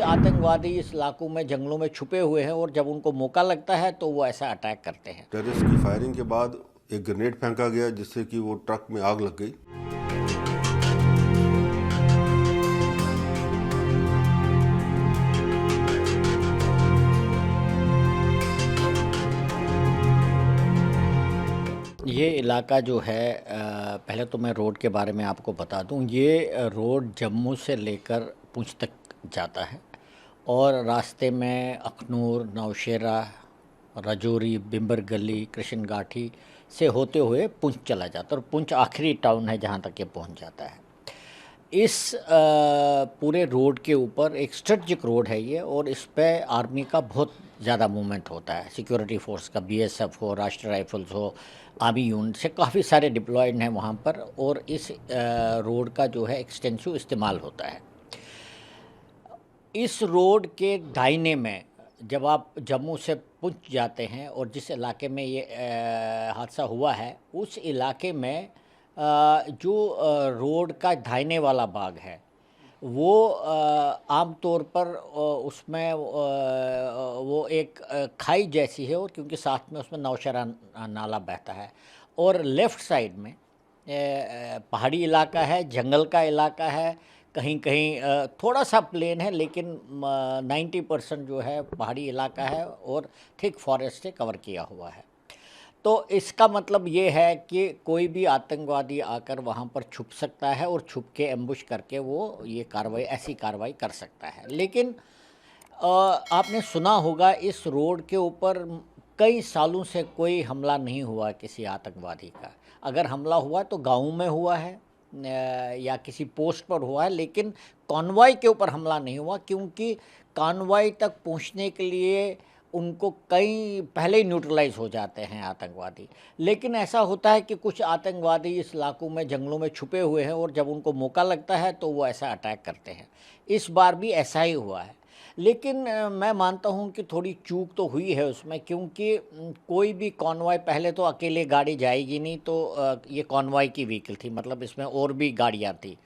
आतंकवादी इस इलाकों में जंगलों में छुपे हुए हैं और जब उनको मौका लगता है तो वो ऐसा अटैक करते हैं। टेररिस्ट की फायरिंग के बाद एक ग्रेनेड फेंका गया जिससे कि वो ट्रक में आग लग गई। ये इलाका जो है पहले तो मैं रोड के बारे में आपको बता दूं। ये रोड जम्मू से लेकर पुंछ तक जाता है और रास्ते में अखनूर, नौशेरा, राजौरी, बिंबर गली, कृष्ण घाटी से होते हुए पुंछ चला जाता है और पुंछ आखिरी टाउन है जहाँ तक ये पहुँच जाता है। इस पूरे रोड के ऊपर एक स्ट्रेटजिक रोड है ये और इस पे आर्मी का बहुत ज़्यादा मूवमेंट होता है। सिक्योरिटी फोर्स का बीएसएफ हो, राष्ट्रीय राइफल्स हो, आर्मी यूनिट से काफ़ी सारे डिप्लॉयड हैं वहाँ पर और इस रोड का जो है एक्सटेंसिव इस्तेमाल होता है। इस रोड के दाहिने में जब आप जम्मू से पुंछ जाते हैं और जिस इलाके में ये हादसा हुआ है उस इलाके में जो रोड का दाहिने वाला भाग है वो आम तौर पर उसमें वो एक खाई जैसी है और क्योंकि साथ में उसमें नौशेरा नाला बहता है और लेफ़्ट साइड में पहाड़ी इलाका है, जंगल का इलाका है, कहीं कहीं थोड़ा सा प्लेन है लेकिन 90% जो है पहाड़ी इलाका है और थिक फॉरेस्ट से कवर किया हुआ है। तो इसका मतलब ये है कि कोई भी आतंकवादी आकर वहाँ पर छुप सकता है और छुप के एम्बुश करके वो ये कार्रवाई ऐसी कार्रवाई कर सकता है। लेकिन आपने सुना होगा इस रोड के ऊपर कई सालों से कोई हमला नहीं हुआ किसी आतंकवादी का। अगर हमला हुआ तो गाँव में हुआ है या किसी पोस्ट पर हुआ है, लेकिन कॉन्वॉय के ऊपर हमला नहीं हुआ क्योंकि कॉन्वॉय तक पहुंचने के लिए उनको कई पहले ही न्यूट्रलाइज हो जाते हैं आतंकवादी। लेकिन ऐसा होता है कि कुछ आतंकवादी इस इलाकों में जंगलों में छुपे हुए हैं और जब उनको मौका लगता है तो वो ऐसा अटैक करते हैं। इस बार भी ऐसा ही हुआ है। लेकिन मैं मानता हूं कि थोड़ी चूक तो हुई है उसमें क्योंकि कोई भी कॉन्वॉय पहले तो अकेले गाड़ी जाएगी नहीं, तो ये कॉन्वॉय की व्हीकल थी, मतलब इसमें और भी गाड़ियां थी,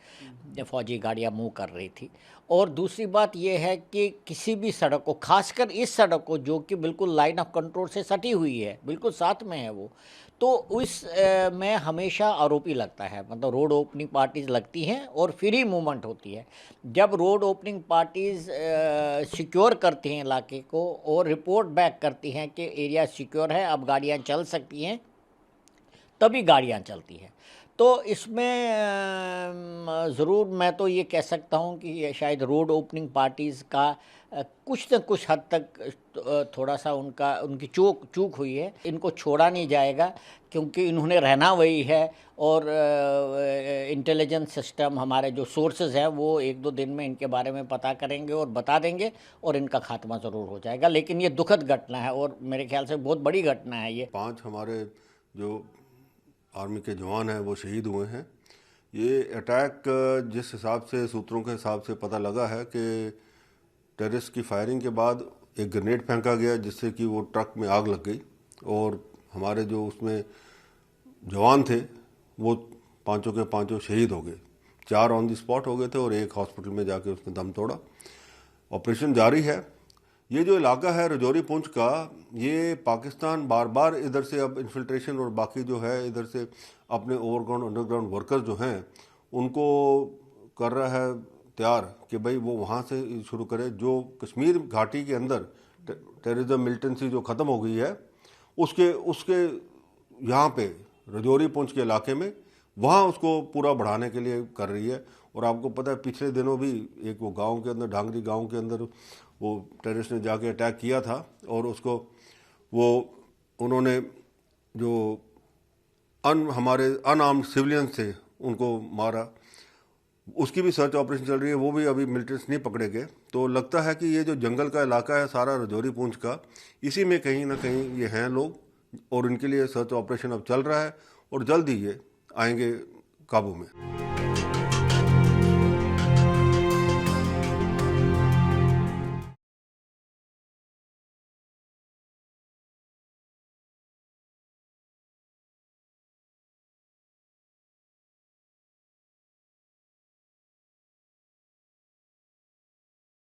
फौजी गाड़ियां मूव कर रही थी। और दूसरी बात यह है कि किसी भी सड़क को, खासकर इस सड़क को जो कि बिल्कुल लाइन ऑफ कंट्रोल से सटी हुई है, बिल्कुल साथ में है वो, तो उस में हमेशा आरोपी लगता है, मतलब रोड ओपनिंग पार्टीज लगती हैं और फिर ही मूवमेंट होती है। जब रोड ओपनिंग पार्टीज सिक्योर करती हैं इलाके को और रिपोर्ट बैक करती हैं कि एरिया सिक्योर है, अब गाड़ियां चल सकती हैं, तभी गाड़ियां चलती हैं। तो इसमें ज़रूर मैं तो ये कह सकता हूँ कि ये शायद रोड ओपनिंग पार्टीज़ का कुछ न कुछ हद तक थोड़ा सा उनकी चूक हुई है। इनको छोड़ा नहीं जाएगा क्योंकि इन्होंने रहना वही है और इंटेलिजेंस सिस्टम, हमारे जो सोर्सेज हैं वो 1-2 दिन में इनके बारे में पता करेंगे और बता देंगे और इनका खात्मा ज़रूर हो जाएगा। लेकिन ये दुखद घटना है और मेरे ख्याल से बहुत बड़ी घटना है ये। 5 हमारे जो आर्मी के जवान हैं वो शहीद हुए हैं। ये अटैक जिस हिसाब से सूत्रों के हिसाब से पता लगा है कि टेररिस्ट की फायरिंग के बाद एक ग्रेनेड फेंका गया जिससे कि वो ट्रक में आग लग गई और हमारे जो उसमें जवान थे वो पांचों के पांचों शहीद हो गए। 4 ऑन द स्पॉट हो गए थे और एक हॉस्पिटल में जाके उसने दम तोड़ा। ऑपरेशन जारी है। ये जो इलाका है राजौरी पुंछ का, ये पाकिस्तान बार बार इधर से अब इन्फिल्ट्रेशन और बाकी जो है इधर से अपने ओवरग्राउंड अंडरग्राउंड वर्कर्स जो हैं उनको कर रहा है तैयार कि भाई वो वहाँ से शुरू करे। जो कश्मीर घाटी के अंदर टेररिज्म मिलिटेंसी जो ख़त्म हो गई है उसके उसके यहाँ पे राजौरी पुंछ के इलाके में वहाँ उसको पूरा बढ़ाने के लिए कर रही है। और आपको पता है पिछले दिनों भी एक वो गांव के अंदर, ढांगरी गांव के अंदर वो टेररिस्ट ने जाके अटैक किया था और उसको वो उन्होंने जो हमारे अनआर्म्ड सिविलियंस थे उनको मारा। उसकी भी सर्च ऑपरेशन चल रही है, वो भी अभी मिलिटेंट्स नहीं पकड़े गए। तो लगता है कि ये जो जंगल का इलाका है सारा राजौरी पुंछ का, इसी में कहीं ना कहीं ये हैं लोग और इनके लिए सर्च ऑपरेशन अब चल रहा है और जल्द ही ये आएंगे काबू में।